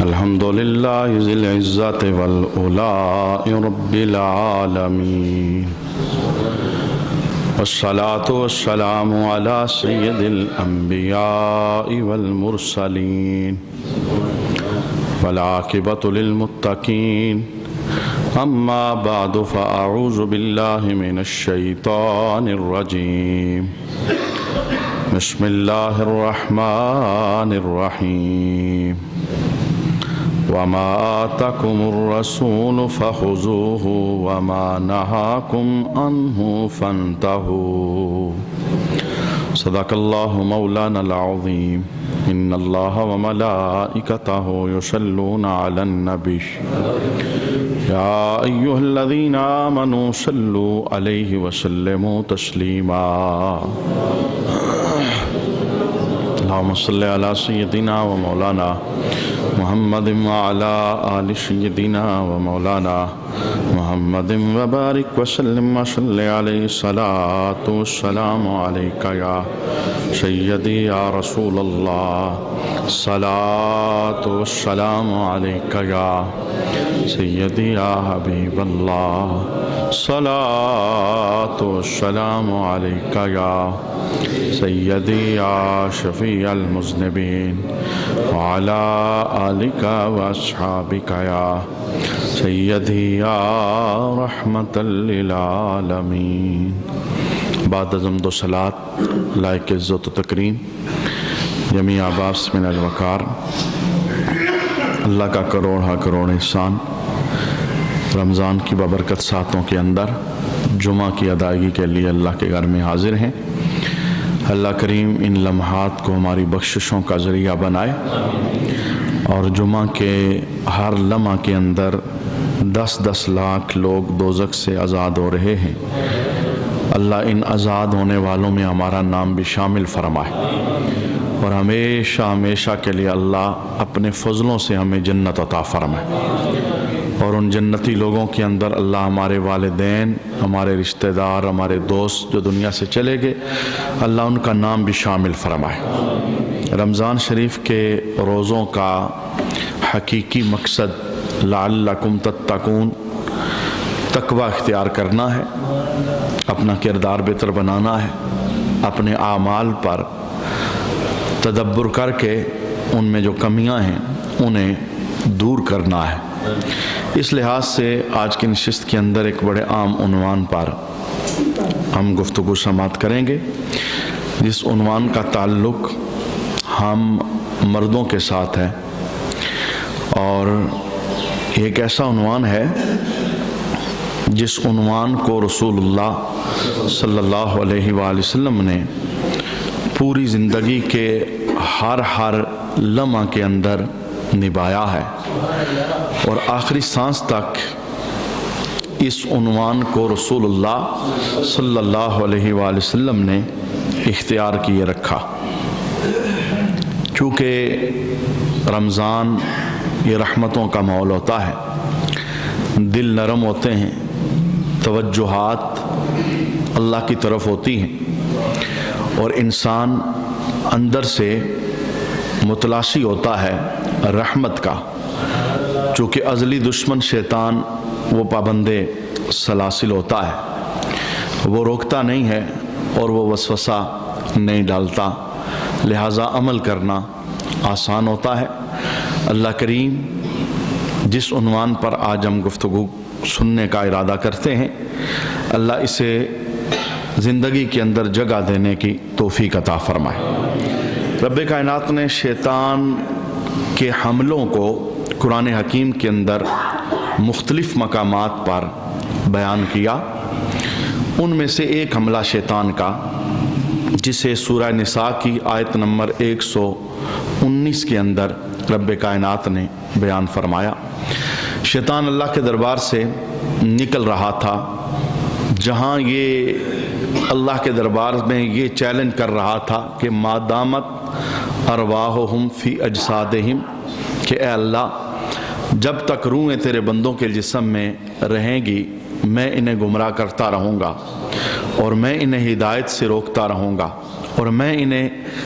الحمد لله ذي العزة والعلاء رب العالمين والصلاة والسلام على سيد الأنبياء والمرسلين والعاقبة للمتقين أما بعد فأعوذ بالله من الشيطان الرجيم بسم الله الرحمن الرحيم وما آتاكم الرسول فخذوه وما نهاكم عنه فانتهوا صدق الله مولانا العظيم إن الله وملائكته يصلون على النبي يا أيها الذين آمنوا صلوا عليه وسلموا تسليما اللهم صل على سيدنا ومولانا محمد وعلى آل سيدنا ومولانا محمد وبارك وسلم وصل عليه الصلاة والسلام عليك يا سيدي يا رسول الله الصلاة والسلام عليك يا سيدي يا حبيب الله الصلاة والسلام عليك يا سيدي يا شفيع المذنبين وعلى آلك وأصحابك يا سيدي يا رحمة للعالمين بعد حمد و صلاة لائق عزت و تکریم جمیع عباس من الوقار اللہ کا کروڑ احسان رمضان کی بابرکت ساتوں کے اندر جمعہ کی ادائیگی کے لیے اللہ کے گھر میں حاضر ہیں۔ اللہ کریم ان لمحات کو ہماری بخششوں کا ذریعہ بنائے اور جمعہ کے ہر لمحہ کے اندر 10 لاکھ لوگ دوزخ سے آزاد ہو رہے ہیں۔ اللہ ان آزاد ہونے والوں میں ہمارا نام بھی شامل فرمائے اور ہمیشہ کے لیے اللہ اپنے فضلوں سے ہمیں جنت عطا فرمائے اور ان جنتی لوگوں کے اندر اللہ ہمارے والدین، ہمارے رشتہ دار، ہمارے دوست جو دنیا سے چلے گئے، اللہ ان کا نام بھی شامل فرمائے۔ رمضان شریف کے روزوں کا حقیقی مقصد لعلکم تتقون تقوی اختیار کرنا ہے، اپنا کردار بہتر بنانا ہے، اپنے اعمال پر تدبر کر کے ان میں جو کمیاں ہیں انہیں دور کرنا ہے۔ اس لحاظ سے آج کی نشست کے اندر ایک بڑے عام عنوان پر ہم گفتگو سماعت کریں گے، جس عنوان کا تعلق ہم مردوں کے ساتھ ہے اور ایک ایسا عنوان ہے جس عنوان کو رسول اللہ صلی اللہ علیہ وآلہ وسلم نے پوری زندگی کے ہر لمحہ کے اندر نبھایا ہے اور آخری سانس تک اس عنوان کو رسول اللہ صلی اللہ علیہ وآلہ وسلم نے اختیار کیے رکھا۔ چونکہ رمضان یہ رحمتوں کا ماحول ہوتا ہے، دل نرم ہوتے ہیں، توجہات اللہ کی طرف ہوتی ہیں اور انسان اندر سے متلاشی ہوتا ہے رحمت کا، چونکہ ازلی دشمن شیطان وہ پابند سلاسل ہوتا ہے، وہ روکتا نہیں ہے اور وہ وسوسہ نہیں ڈالتا، لہٰذا عمل کرنا آسان ہوتا ہے۔ اللہ کریم جس عنوان پر آج ہم گفتگو سننے کا ارادہ کرتے ہیں، اللہ اسے زندگی کے اندر جگہ دینے کی توفیق عطا فرمائے۔ رب کائنات نے شیطان کے حملوں کو قرآن حکیم کے اندر مختلف مقامات پر بیان کیا۔ ان میں سے ایک حملہ شیطان کا جسے سورہ نساء کی آیت نمبر 119 کے اندر رب کائنات نے بیان فرمایا۔ شیطان اللہ کے دربار سے نکل رہا تھا، جہاں یہ اللہ کے دربار میں یہ چیلنج کر رہا تھا کہ ما دامت ارواحہم فی اجسادہم، کہ اے اللہ جب تک روحیں تیرے بندوں کے جسم میں رہیں گی میں انہیں گمراہ کرتا رہوں گا اور میں انہیں ہدایت سے روکتا رہوں گا اور میں انہیں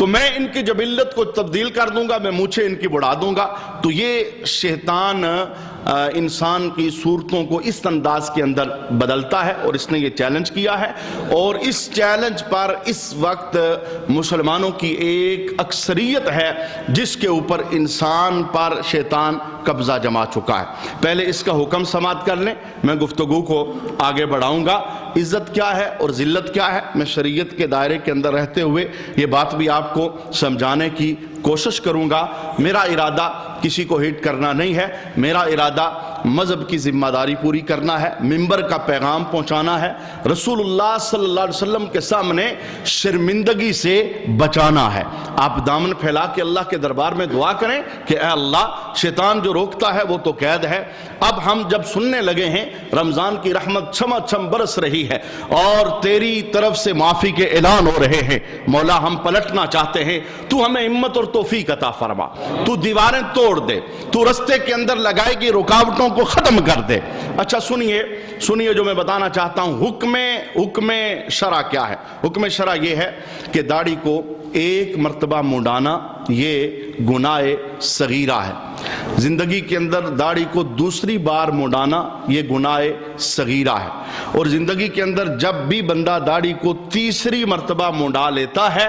تو میں ان کی جبلت کو تبدیل کر دوں گا، میں مونچھیں ان کی بڑھا دوں گا۔ تو یہ شیطان انسان کی صورتوں کو اس انداز کے اندر بدلتا ہے، اور اس نے یہ چیلنج کیا ہے، اور اس چیلنج پر اس وقت مسلمانوں کی ایک اکثریت ہے جس کے اوپر انسان پر شیطان قبضہ جما چکا ہے۔ پہلے اس کا حکم سماعت کر لیں، میں گفتگو کو آگے بڑھاؤں گا۔ عزت کیا ہے اور ذلت کیا ہے، میں شریعت کے دائرے کے اندر رہتے ہوئے یہ بات بھی آپ کو سمجھانے کی کوشش کروں گا۔ میرا ارادہ کسی کو ہٹ کرنا نہیں ہے، میرا ارادہ مذہب کی ذمہ داری پوری کرنا ہے، منبر کا پیغام پہنچانا ہے، رسول اللہ صلی اللہ علیہ وسلم کے سامنے شرمندگی سے بچانا ہے۔ آپ دامن پھیلا کے اللہ کے دربار میں دعا کریں کہ اے اللہ، شیطان جو روکتا ہے وہ تو قید ہے، اب ہم جب سننے لگے ہیں رمضان کی رحمت چھما چھم برس رہی ہے اور تیری طرف سے معافی کے اعلان ہو رہے ہیں، مولا ہم پلٹنا چاہتے ہیں، تو ہمیں ہمت اور توفیق عطا فرما، تو دیواریں توڑ دے، تو رستے کے اندر لگائے گی رکاوٹوں کو ختم کر دے۔ اچھا سنیے جو میں بتانا چاہتا ہوں، حکم شرع کیا ہے؟ حکم شرع یہ ہے کہ داڑھی کو ایک مرتبہ منڈانا یہ گناہ صغیرہ ہے، زندگی کے اندر داڑھی کو دوسری بار منڈانا یہ گناہ صغیرہ ہے، اور زندگی کے اندر جب بھی بندہ داڑھی کو تیسری مرتبہ منڈا لیتا ہے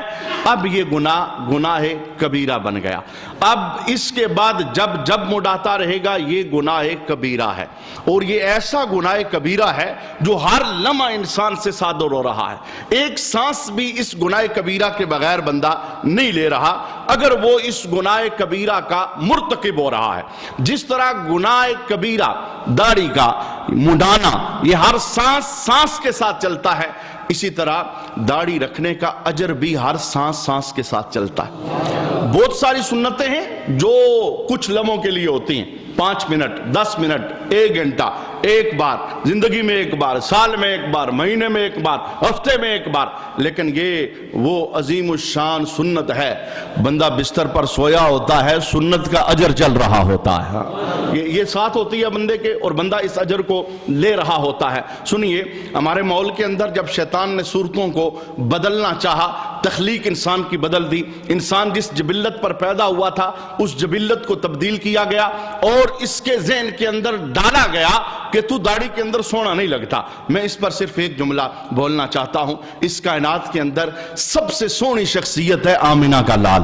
اب یہ گناہ کبیرہ بن گیا۔ اب اس کے بعد جب منڈاتا رہے گا یہ گناہ کبیرہ ہے، اور یہ ایسا گناہ کبیرہ ہے جو ہر لمحہ انسان سے صادر ہو رہا ہے۔ ایک سانس بھی اس گناہ کبیرہ کے بغیر بندہ نہیں لے رہا اگر وہ اس گناہ کبیرہ کا مرتکب ہو رہا ہے۔ جس طرح گناہ کبیرہ داڑھی کا منڈانا یہ ہر سانس کے ساتھ چلتا ہے، اسی طرح داڑھی رکھنے کا اجر بھی ہر سانس کے ساتھ چلتا ہے۔ بہت ساری سنتیں ہیں جو کچھ لمحوں کے لیے ہوتی ہیں، 5 منٹ، 10 منٹ، 1 گھنٹہ، ایک بار زندگی میں، ایک بار سال میں، ایک بار مہینے میں، ایک بار ہفتے میں، ایک بار، لیکن یہ وہ عظیم الشان سنت ہے، بندہ بستر پر سویا ہوتا ہے سنت کا اجر چل رہا ہوتا ہے، یہ ساتھ ہوتی ہے بندے کے، اور بندہ اس اجر کو لے رہا ہوتا ہے۔ سنیے، ہمارے ماحول کے اندر جب شیطان نے صورتوں کو بدلنا چاہا، تخلیق انسان کی بدل دی، انسان جس جبلت پر پیدا ہوا تھا اس جبلت کو تبدیل کیا گیا، اور اس کے ذہن کے اندر ڈالا گیا کہ تو داڑھی کے اندر سونا نہیں لگتا۔ میں اس پر صرف ایک جملہ بولنا چاہتا ہوں، اس کائنات کے اندر سب سے سونی شخصیت ہے آمینہ کا لال۔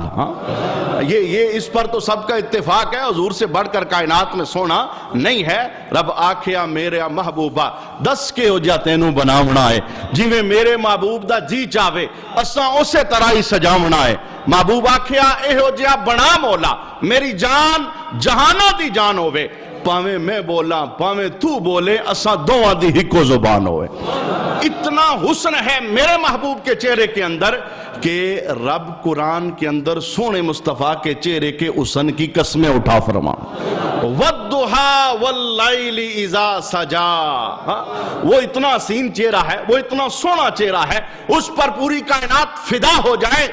یہ اس پر تو سب کا اتفاق ہے، حضور سے بڑھ کر کائنات میں سونا نہیں ہے۔ رب آکھیا میرے محبوبہ دس کے ہو جا تینوں بناونا ہے، جی میں میرے محبوب دا جی چاہے اساں اسے طرح ہی سجاونا ہے۔ محبوب آکھیا اے ہو جا بنا مولا میری جان جہانہ دی جان ہوئے، پاویں میں بولا پاویں تو بولے اساں دوواں دی ہکو زبان ہوئے۔ اتنا حسن ہے میرے محبوب کے چہرے کے اندر کہ رب قرآن کے اندر سونے مصطفیٰ کے چہرے کے حسن کی قسمیں اٹھا فرما، وَالضُّحَا وَاللَّيْلِ اِذَا سَجَا، وہ اتنا حسین چہرہ ہے، وہ اتنا سونا چہرہ ہے، اس پر پوری کائنات فدا ہو جائے،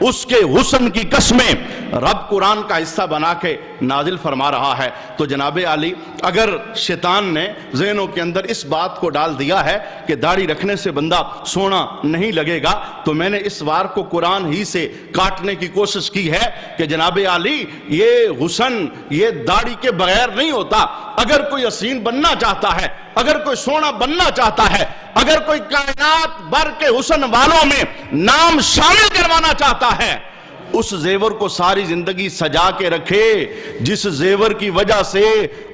اس کے حسن کی قسمیں رب قرآن کا حصہ بنا کے نازل فرما رہا ہے۔ تو جناب عالی، اگر شیطان نے ذہنوں کے اندر اس بات کو ڈال دیا ہے کہ داڑھی رکھنے سے بندہ سونا نہیں لگے گا، تو میں نے اس وار کو قرآن ہی سے کاٹنے کی کوشش کی ہے کہ جناب عالی یہ حسن یہ داڑھی کے بغیر نہیں ہوتا۔ اگر کوئی حسین بننا چاہتا ہے، اگر کوئی سونا بننا چاہتا ہے، اگر کوئی کائنات بھر کے حسن والوں میں نام شامل کروانا چاہتا ہے، اس زیور کو ساری زندگی سجا کے رکھے جس زیور کی وجہ سے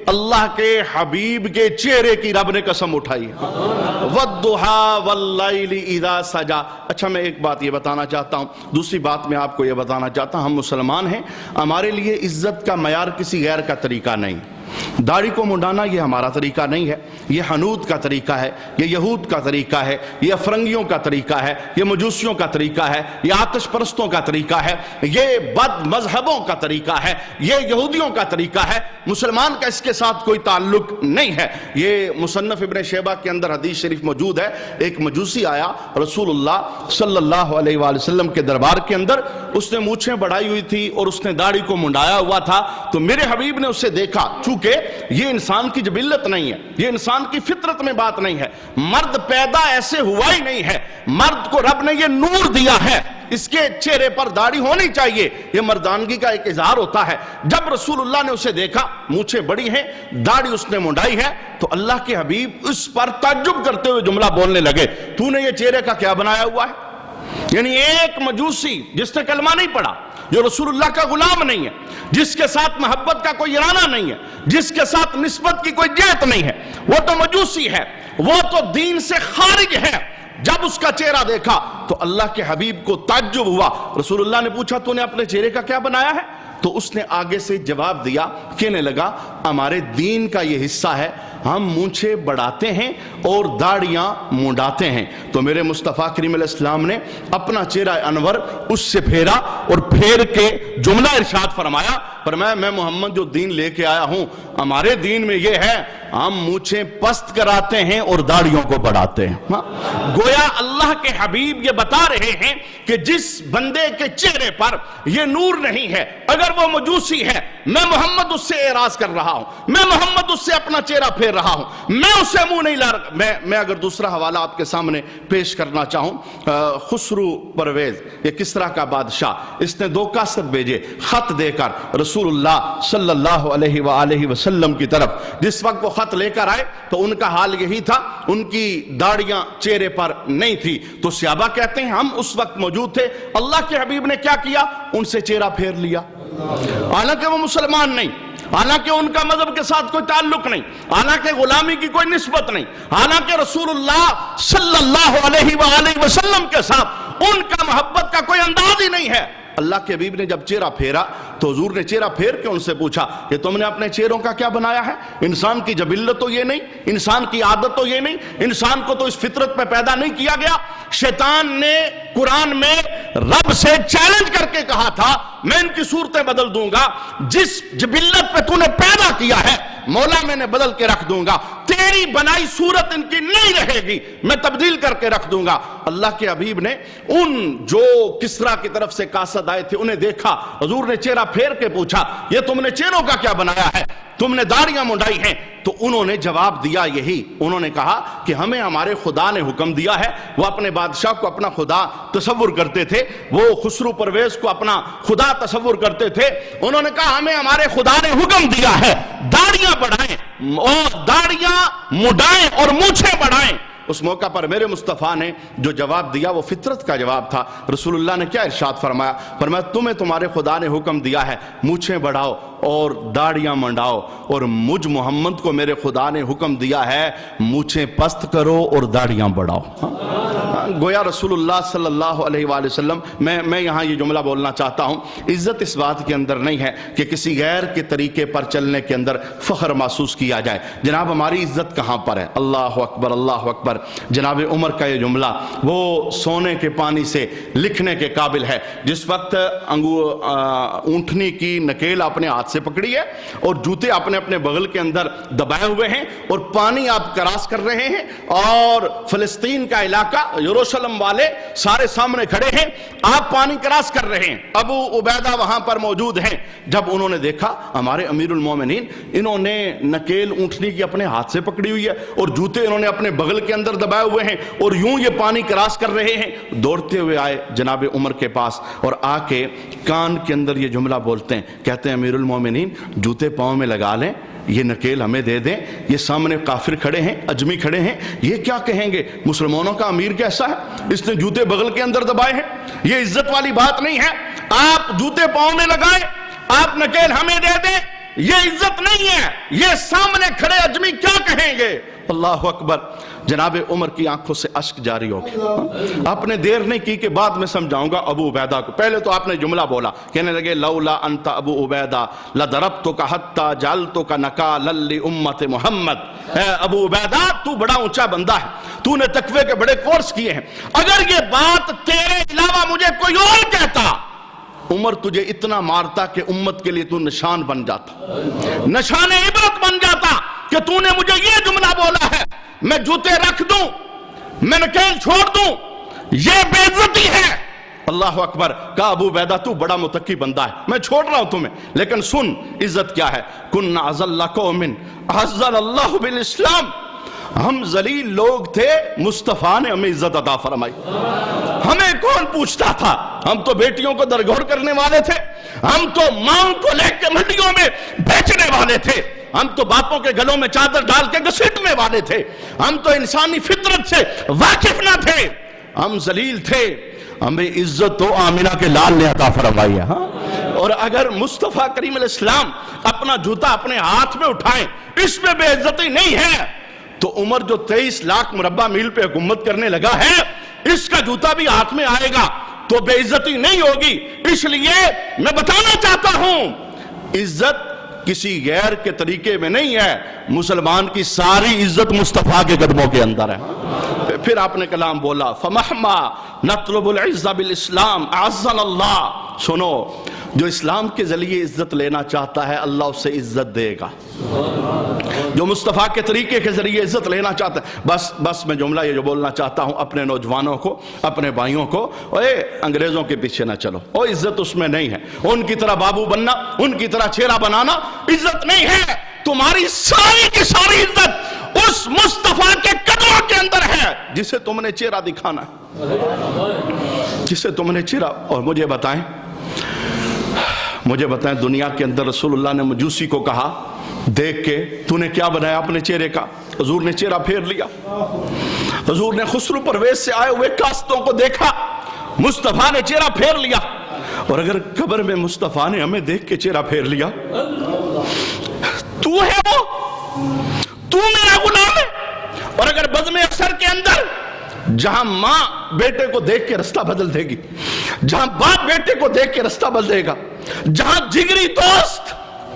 اللہ کے حبیب کے چہرے کی رب نے قسم اٹھائی، وَالضُّحَا وَاللَّيْلِ اِذَا سَجَا۔ اچھا میں ایک بات یہ بتانا چاہتا ہوں، دوسری بات میں آپ کو یہ بتانا چاہتا ہوں، ہم مسلمان ہیں، ہمارے لیے عزت کا معیار کسی غیر کا طریقہ نہیں۔ داڑھی کو منڈانا یہ ہمارا طریقہ نہیں ہے، یہ حنود کا طریقہ ہے، یہ یہود کا طریقہ ہے، یہ افرنگیوں کا طریقہ ہے، یہ مجوسیوں کا طریقہ ہے، یہ آتش پرستوں کا طریقہ ہے، یہ بد مذہبوں کا طریقہ ہے، یہ یہودیوں کا طریقہ ہے۔ مسلمان کا اس کے ساتھ کوئی تعلق نہیں ہے۔ یہ مصنف ابن شیبہ کے اندر حدیث شریف موجود ہے، ایک مجوسی آیا رسول اللہ صلی اللہ علیہ وآلہ وسلم کے دربار کے اندر، اس نے مونچھیں بڑھائی ہوئی تھی اور اس نے داڑھی کو منڈایا ہوا تھا، تو میرے حبیب نے اسے دیکھا، چونکہ چونکہ یہ انسان کی جبلت نہیں ہے، یہ انسان کی فطرت میں بات نہیں ہے، مرد پیدا ایسے ہوا ہی نہیں ہے، مرد کو رب نے یہ نور دیا ہے، اس کے چہرے پر داڑھی ہونی چاہیے، یہ مردانگی کا ایک اظہار ہوتا ہے۔ جب رسول اللہ نے اسے دیکھا، مونچھیں بڑی ہیں، داڑھی اس نے منڈائی ہے، تو اللہ کے حبیب اس پر تعجب کرتے ہوئے جملہ بولنے لگے، تو نے یہ چہرے کا کیا بنایا ہوا ہے؟ یعنی ایک مجوسی جس نے کلمہ نہیں پڑھا، جو رسول اللہ کا غلام نہیں ہے، جس کے ساتھ محبت کا کوئی ارادہ نہیں ہے، جس کے ساتھ نسبت کی کوئی جہت نہیں ہے، وہ تو مجوسی ہے، وہ تو دین سے خارج ہے۔ جب اس کا چہرہ دیکھا تو اللہ کے حبیب کو تعجب ہوا۔ رسول اللہ نے پوچھا تو نے اپنے چہرے کا کیا بنایا ہے؟ تو اس نے آگے سے جواب دیا، کہنے لگا ہمارے دین کا یہ حصہ ہے، ہم مونچھیں بڑھاتے ہیں اور داڑیاں منڈاتے ہیں۔ تو میرے مصطفیٰ کریم علیہ السلام نے اپنا چہرہ انور اس سے پھیرا اور پھیر کے جملہ ارشاد فرمایا، میں محمد جو دین لے کے آیا ہوں، ہمارے دین میں یہ ہے، ہم مونچھیں پست کراتے ہیں اور داڑیوں کو بڑھاتے ہیں۔ گویا اللہ کے حبیب یہ بتا رہے ہیں کہ جس بندے کے چہرے پر یہ نور نہیں ہے، اگر وہ مجوسی ہے، میں محمد اس سے اعراض کر رہا ہوں، میں محمد اس سے اپنا چہرہ پھیر رہا ہوں، میں اسے منہ نہیں لا رہا۔ میں اگر دوسرا حوالہ آپ کے سامنے پیش کرنا چاہوں، خسرو پرویز، یہ کسرا کا بادشاہ، اس نے 2 کاسٹ بھیجے خط دے کر رسول اللہ صلی اللہ علیہ وآلہ وسلم کی طرف۔ جس وقت وہ خط لے کر آئے تو ان کا حال یہی تھا، ان کی داڑیاں چہرے پر نہیں تھی۔ تو صحابہ کہتے ہیں ہم اس وقت موجود تھے، اللہ کے حبیب نے کیا کیا؟ ان سے چہرہ پھیر لیا، حالانکہ وہ مسلمان نہیں، حالانکہ ان کا مذہب کے ساتھ کوئی تعلق نہیں، حالانکہ غلامی کی کوئی نسبت نہیں، حالانکہ رسول اللہ صلی اللہ علیہ وآلہ وسلم کے ساتھ ان کا محبت کا کوئی انداز ہی نہیں ہے۔ اللہ کے حبیب نے جب چہرہ پھیرا تو حضور نے چہرہ پھیر کے ان سے پوچھا کہ تم نے اپنے چہروں کا کیا بنایا ہے؟ انسان کی جبلت تو یہ نہیں، انسان کی عادت تو یہ نہیں، انسان کو تو اس فطرت میں پیدا نہیں کیا گیا۔ شیطان نے قرآن میں رب سے چیلنج کر کے کہا تھا میں ان کی صورتیں بدل دوں گا، جس جبلت پہ تو نے پیدا کیا ہے مولا میں نے بدل کے رکھ دوں گا، تیری بنائی صورت ان کی نہیں رہے گی، میں تبدیل کر کے رکھ دوں گا۔ اللہ کے حبیب نے ان جو کسرا کی طرف سے قاصد آئے تھے انہیں دیکھا، حضور نے چہرہ پھیر کے پوچھا یہ تم نے چہروں کا کیا بنایا ہے؟ تم نے داڑیاں منڈائی ہیں؟ تو انہوں نے جواب دیا یہی، انہوں نے کہا کہ ہمیں ہمارے خدا نے حکم دیا ہے۔ وہ اپنے بادشاہ کو اپنا خدا تصور کرتے تھے، وہ خسرو پرویز کو اپنا خدا تصور کرتے تھے۔ انہوں نے کہا ہمیں ہمارے خدا نے حکم دیا ہے داڑیاں بڑھائیں اور داڑیاں منڈائیں اور مونچھیں بڑھائیں۔ اس موقع پر میرے مصطفیٰ نے جو جواب دیا وہ فطرت کا جواب تھا۔ رسول اللہ نے کیا ارشاد فرمایا؟ فرمایا تمہیں تمہارے خدا نے حکم دیا ہے مونچھیں بڑھاؤ اور داڑیاں منڈاؤ، اور مجھ محمد کو میرے خدا نے حکم دیا ہے مونچھیں پست کرو اور داڑیاں بڑھاؤ۔ گویا رسول اللہ صلی اللہ علیہ وآلہ وسلم، میں یہاں یہ جملہ بولنا چاہتا ہوں، عزت اس بات کے اندر نہیں ہے کہ کسی غیر کے طریقے پر چلنے کے اندر فخر محسوس کیا جائے۔ جناب ہماری عزت کہاں پر ہے؟ اللہ اکبر اللہ اکبر۔ جناب عمر کا یہ جملہ وہ سونے کے پانی سے لکھنے کے قابل ہے۔ جس وقت اونٹنی کی نکیل اپنے ہاتھ سے پکڑی ہے اور جوتے اپنے اپنے بغل کے اندر دبائے ہوئے ہیں اور پانی آپ کراس کر رہے ہیں، اور فلسطین کا علاقہ یروشلم والے سارے سامنے کھڑے ہیں، آپ پانی کراس کر رہے ہیں، ابو عبیدہ وہاں پر موجود ہیں۔ جب انہوں نے دیکھا ہمارے امیر المومنین انہوں نے نکیل اونٹنی کی اپنے ہاتھ سے پکڑی ہوئی ہے اور جوتے انہوں نے اپنے بغل کے اندر دبائے ہوئے ہیں اور یوں یہ پانی کراس کر رہے ہیں، دوڑتے ہوئے آئے جناب عمر کے پاس اور آ کے کان کے اندر یہ جملہ بولتے ہیں، کہتے ہیں امیر المومنین جوتے پاؤں میں لگا لیں، یہ نکیل ہمیں دے دیں، یہ سامنے کافر کھڑے ہیں، اجمی کھڑے ہیں، یہ کیا کہیں گے مسلمانوں کا امیر کیسا ہے، اس نے جوتے بغل کے اندر دبائے ہیں، یہ عزت والی بات نہیں ہے۔ آپ جوتے پاؤں میں لگائیں، آپ نکیل ہمیں دے دیں، یہ عزت نہیں ہے، یہ سامنے کھڑے اجمی کیا کہیں گے؟ اللہ اکبر۔ جناب عمر کی آنکھوں سے اشک جاری ہو گیا۔ آپ نے دیر نہیں کی کہ بعد میں سمجھاؤں گا ابو عبیدہ کو، پہلے تو آپ نے جملہ بولا، کہنے لگے لولا انت ابو عبیدہ لضربتک حتی جعلتک نکالا لامت محمد۔ اے ابو عبیدہ تو بڑا اونچا بندہ ہے، تو نے تقوی کے بڑے کورس کیے ہیں، اگر یہ بات تیرے علاوہ مجھے کوئی اور کہتا عمر تجھے اتنا مارتا کہ امت کے لیے تو نشان بن جاتا، نشان عبرت بن جاتا کہ تو نے مجھے یہ جملہ بولا ہے میں جوتے رکھ دوں، میں نکیل چھوڑ دوں، یہ بے عزتی ہے۔ اللہ اکبر. کہا ابو عبیدہ تو بڑا متقی بندہ ہے, میں چھوڑ رہا ہوں تمہیں, لیکن سن عزت کیا ہے. کن اذل قوم اعزنا اللہ بالاسلام, ہم ذلیل لوگ تھے, مصطفیٰ نے ہمیں عزت عطا فرمائی. ہمیں کون پوچھتا تھا؟ ہم تو بیٹیوں کو درگور کرنے والے تھے, ہم تو ماں کو لے کے منڈیوں میں بیچنے والے تھے, ہم تو باپوں کے گلوں میں چادر ڈال کے گھسیٹنے والے تھے, ہم تو انسانی فطرت سے واقف نہ تھے, ہم ذلیل تھے. ہمیں عزت تو آمنہ کے لال نے عطا فرمائی ہے. ہاں, اور اگر مصطفیٰ کریم علیہ السلام اپنا جوتا اپنے ہاتھ میں اٹھائیں, اس میں بے عزتی نہیں ہے, تو عمر جو 23 لاکھ مربع میل پہ حکومت کرنے لگا ہے, اس کا جوتا بھی ہاتھ میں آئے گا تو بے عزتی نہیں ہوگی. اس لیے میں بتانا چاہتا ہوں, عزت کسی غیر کے طریقے میں نہیں ہے, مسلمان کی ساری عزت مصطفیٰ کے قدموں کے اندر ہے. پھر آپ نے کلام بولا, فَمَحْمَا نَطْلُبُ الْعِزَّ بِالْإِسْلَامِ أَعَزَّنَا اللَّهُ. سنو, جو اسلام کے ذریعے عزت لینا چاہتا ہے اللہ اسے عزت دے گا. جو مصطفیٰ کے طریقے کے ذریعے عزت لینا چاہتا ہے, بس میں جملہ یہ جو بولنا چاہتا ہوں اپنے نوجوانوں کو, اپنے بھائیوں کو, اے انگریزوں کے پیچھے نہ چلو, او عزت اس میں نہیں ہے. ان کی طرح بابو بننا, ان کی طرح چہرہ بنانا عزت نہیں ہے. تمہاری ساری کی ساری عزت اس مصطفیٰ کے قدموں کے اندر ہے جسے تم نے چہرہ دکھانا ہے, جسے تم نے چہرہ. اور مجھے بتائیں دنیا کے اندر رسول اللہ نے مجوسی کو کہا, دیکھ کے تو نے کیا بنایا اپنے چہرے کا؟ حضور نے چہرہ پھیر لیا. حضور نے خسرو پرویز سے آئے ہوئے کاستوں کو دیکھا, مصطفیٰ نے چہرہ پھیر لیا. اور اگر قبر میں مصطفیٰ نے ہمیں دیکھ کے چہرہ پھیر لیا, تو ہے وہ, تو میرا غلام ہے. اور اگر بزم اثر کے اندر جہاں ماں بیٹے کو دیکھ کے رستہ بدل دے گی, جہاں باپ بیٹے کو دیکھ کے رستہ بدل دے گا, جہاں جگری دوست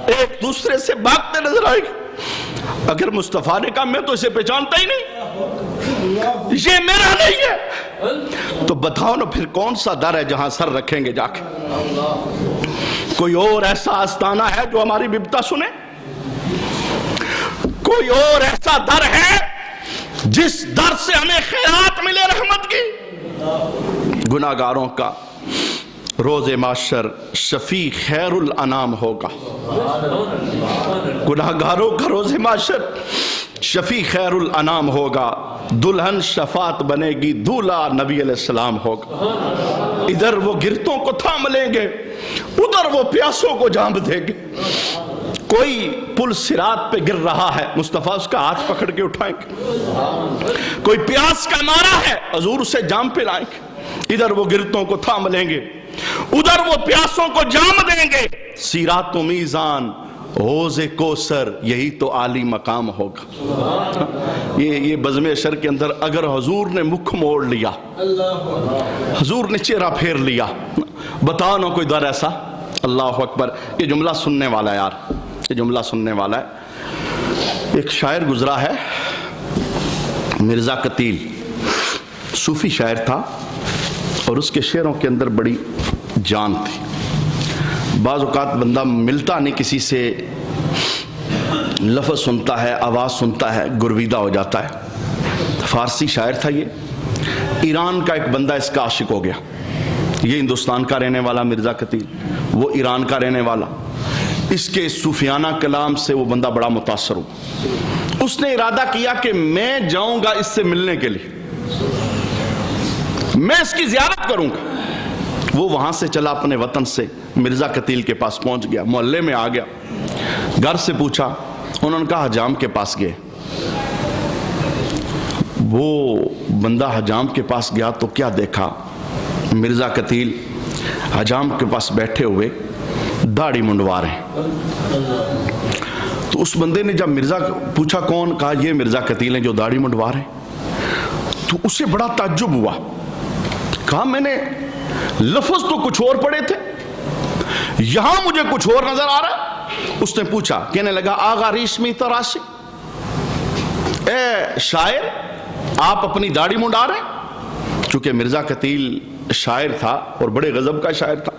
ایک دوسرے سے بھاگتے نظر آئے گا, اگر مصطفیٰ نے کہا میں تو اسے پہچانتا ہی نہیں, یہ میرا نہیں ہے, تو بتاؤ نا پھر کون سا در ہے جہاں سر رکھیں گے جا کے؟ کوئی اور ایسا آستانہ ہے جو ہماری ببتا سنے؟ کوئی اور ایسا در ہے جس در سے ہمیں خیرات ملے رحمت کی؟ گناہگاروں کا روز محشر شفیع خیر الانام ہوگا. گناہگاروں کا روز محشر شفیع خیر الانام ہوگا. دلہن شفاعت بنے گی, دولہا نبی علیہ السلام ہوگا. ادھر وہ گرتوں کو تھام لیں گے, ادھر وہ پیاسوں کو جام دیں گے. کوئی پل صراط پہ گر رہا ہے, مصطفیٰ اس کا ہاتھ پکڑ کے اٹھائیں گے. کوئی پیاس کا مارا ہے, حضور اسے جام پہ لائیں گے. ادھر وہ گرتوں کو تھام لیں گے, ادھر وہ پیاسوں کو جام دیں گے. صراط و میزان حوض کوثر, یہی تو عالی مقام ہوگا. یہ بزم اشر کے اندر اگر حضور نے مکھ موڑ لیا, حضور نے چہرہ پھیر لیا, بتاؤ نا کوئی در ایسا. اللہ اکبر. یہ جملہ سننے والا ہے یار, یہ جملہ سننے والا ہے. ایک شاعر گزرا ہے, مرزا قتیل, صوفی شاعر تھا, اور اس کے شعروں کے اندر بڑی جان تھی. بعض اوقات بندہ ملتا نہیں کسی سے, لفظ سنتا ہے, آواز سنتا ہے, گرویدہ ہو جاتا ہے. فارسی شاعر تھا یہ. ایران کا ایک بندہ اس کا عاشق ہو گیا. یہ ہندوستان کا رہنے والا مرزا قتیل, وہ ایران کا رہنے والا. اس کے صوفیانہ کلام سے وہ بندہ بڑا متاثر ہو. اس نے ارادہ کیا کہ میں جاؤں گا اس سے ملنے کے لیے, میں اس کی زیارت کروں گا. وہ وہاں سے چلا اپنے وطن سے, مرزا قتیل کے پاس پہنچ گیا, محلے میں آ گیا. گھر سے پوچھا, انہوں نے کہا حجام کے پاس گئے. وہ بندہ حجام کے پاس گیا تو کیا دیکھا, مرزا قتیل حجام کے پاس بیٹھے ہوئے داڑھی منڈوا رہے ہیں. تو اس بندے نے جب مرزا پوچھا کون, کہا یہ مرزا قتیل ہیں جو داڑھی منڈوا رہے ہیں. تو اسے بڑا تعجب ہوا, کہا میں نے لفظ تو کچھ اور پڑھے تھے, یہاں مجھے کچھ اور نظر آ رہا ہے. اس نے پوچھا, کہنے لگا آغا ریشمی تراشی, اے شاعر آپ اپنی داڑھی منڈا رہے ہیں. چونکہ مرزا قتیل شاعر تھا اور بڑے غضب کا شاعر تھا,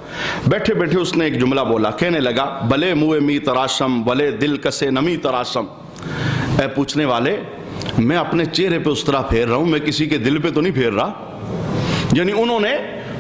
بیٹھے بیٹھے اس نے ایک جملہ بولا, کہنے لگا بلے منہ می تراشم بلے دل کسے نمی تراشم. اے پوچھنے والے, میں اپنے چہرے پہ اس طرح پھیر رہا ہوں, میں کسی کے دل پہ تو نہیں پھیر رہا. یعنی انہوں نے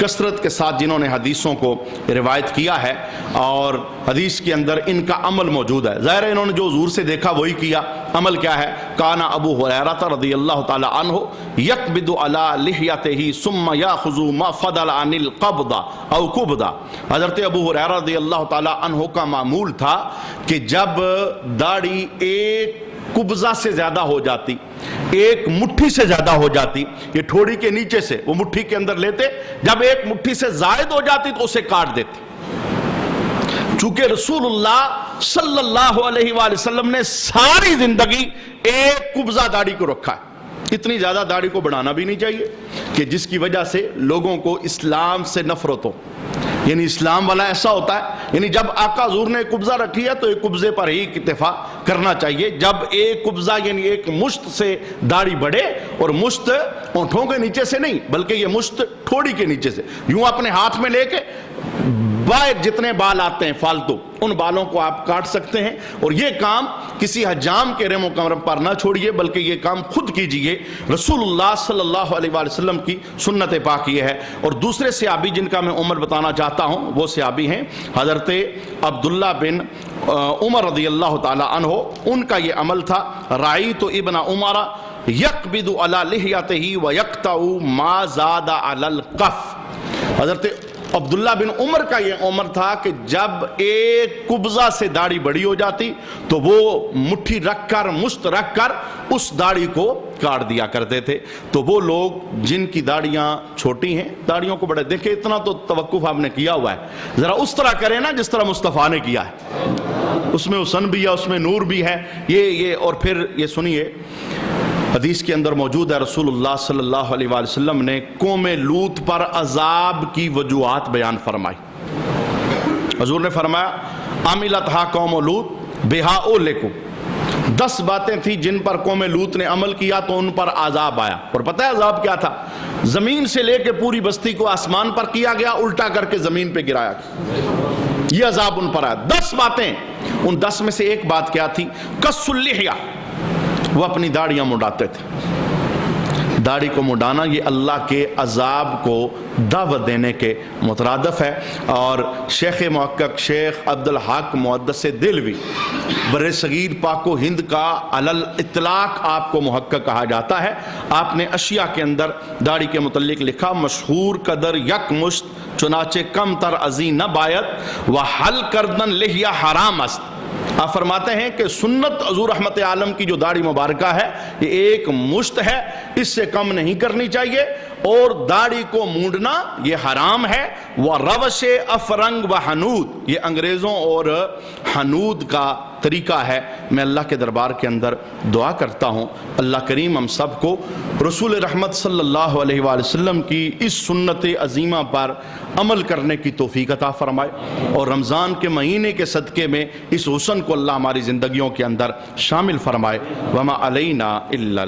کثرت کے ساتھ جنہوں نے حدیثوں کو روایت کیا ہے اور حدیث کے اندر ان کا عمل موجود ہے. ظاہر ہے انہوں نے جو حضور سے دیکھا وہی کیا. عمل کیا ہے؟ کانا ابو ہریرہ رضی اللہ تعالی عنہ یقبض علی لحیتہ ثم یاخذ ما فضل عن القبض او قبض. حضرت ابو ہریرہ رضی اللہ تعالی عنہ کا معمول تھا کہ جب داڑھی ایک قبضہ سے زیادہ ہو جاتی، ایک مٹھی سے زیادہ ہو جاتی، یہ ٹھوڑی کے نیچے سے وہ مٹھی کے اندر لیتے، جب ایک مٹھی سے زائد ہو جاتی تو اسے کاٹ دیتے. چونکہ رسول اللہ صلی اللہ علیہ وآلہ وسلم نے ساری زندگی ایک قبضہ داڑھی کو رکھا ہے. اتنی زیادہ داڑھی کو بڑھانا بھی نہیں چاہیے کہ جس کی وجہ سے لوگوں کو اسلام سے نفرت ہو. یعنی اسلام والا ایسا ہوتا ہے، یعنی جب آقا حضور نے قبضہ رکھی ہے تو ایک قبضے پر ہی اکتفا کرنا چاہیے. جب ایک قبضہ یعنی ایک مشت سے داڑھی بڑھے، اور مشت اونٹوں کے نیچے سے نہیں بلکہ یہ مشت ٹھوڑی کے نیچے سے، یوں اپنے ہاتھ میں لے کے باہر جتنے بال آتے ہیں فالتو ان بالوں کو آپ کاٹ سکتے ہیں. اور یہ کام کسی حجام کے رحم و کرم پر نہ چھوڑیے بلکہ یہ کام خود کیجئے. رسول اللہ صلی اللہ علیہ وآلہ وسلم کی سنت پاک یہ ہے. اور دوسرے صحابی جن کا میں عمر بتانا چاہتا ہوں وہ صحابی ہیں حضرت عبداللہ بن عمر رضی اللہ تعالی عنہ. ان کا یہ عمل تھا، رأیت ابن عمر یقبض علی لحیتہ ویقطع ما زاد علی القف. حضرت عبداللہ بن عمر کا یہ عمر تھا کہ جب ایک قبضہ سے داڑھی بڑی ہو جاتی تو وہ مٹھی رکھ کر مشت رکھ کر اس داڑھی کو کاٹ دیا کرتے تھے. تو وہ لوگ جن کی داڑیاں چھوٹی ہیں، داڑیوں کو بڑے دیکھیں، اتنا تو توقف آپ نے کیا ہوا ہے، ذرا اس طرح کریں نا جس طرح مصطفیٰ نے کیا ہے. اس میں حسن بھی ہے، اس میں نور بھی ہے. یہ اور پھر یہ سنیے، حدیث کے اندر موجود ہے رسول اللہ صلی اللہ علیہ وآلہ وسلم نے قوم لوط پر عذاب کی وجوہات بیان فرمائی. حضور نے فرمایا عملتھا قوم لوط بہا اولکم. 10 باتیں تھیں جن پر قوم لوط نے عمل کیا تو ان پر عذاب آیا. اور پتہ ہے عذاب کیا تھا؟ زمین سے لے کے پوری بستی کو آسمان پر کیا گیا، الٹا کر کے زمین پہ گرایا گیا. یہ عذاب ان پر آیا. 10 باتیں. ان 10 میں سے ایک بات کیا تھی؟ قص اللحیہ. وہ اپنی داڑیاں مڈاتے تھے. داڑھی کو مڈانا یہ اللہ کے عذاب کو دعوت دینے کے مترادف ہے. اور شیخ محقق شیخ عبدالحق محدث دہلوی بر صغیر پاک و ہند کا علل اطلاق آپ کو محقق کہا جاتا ہے. آپ نے اشیاء کے اندر داڑھی کے متعلق لکھا مشہور قدر یک مشت چنانچہ کم تر ازی نہ باید و حل کردن لحیہ حرام است. آپ فرماتے ہیں کہ سنت حضور رحمت عالم کی جو داڑھی مبارکہ ہے یہ ایک مشت ہے، اس سے کم نہیں کرنی چاہیے، اور داڑھی کو مونڈنا یہ حرام ہے. وہ روش افرنگ و حنود، یہ انگریزوں اور حنود کا طریقہ ہے. میں اللہ کے دربار کے اندر دعا کرتا ہوں اللہ کریم ہم سب کو رسول رحمت صلی اللہ علیہ وآلہ وسلم کی اس سنت عظیمہ پر عمل کرنے کی توفیق عطا فرمائے، اور رمضان کے مہینے کے صدقے میں اس حسن کو اللہ ہماری زندگیوں کے اندر شامل فرمائے. وما علینا الا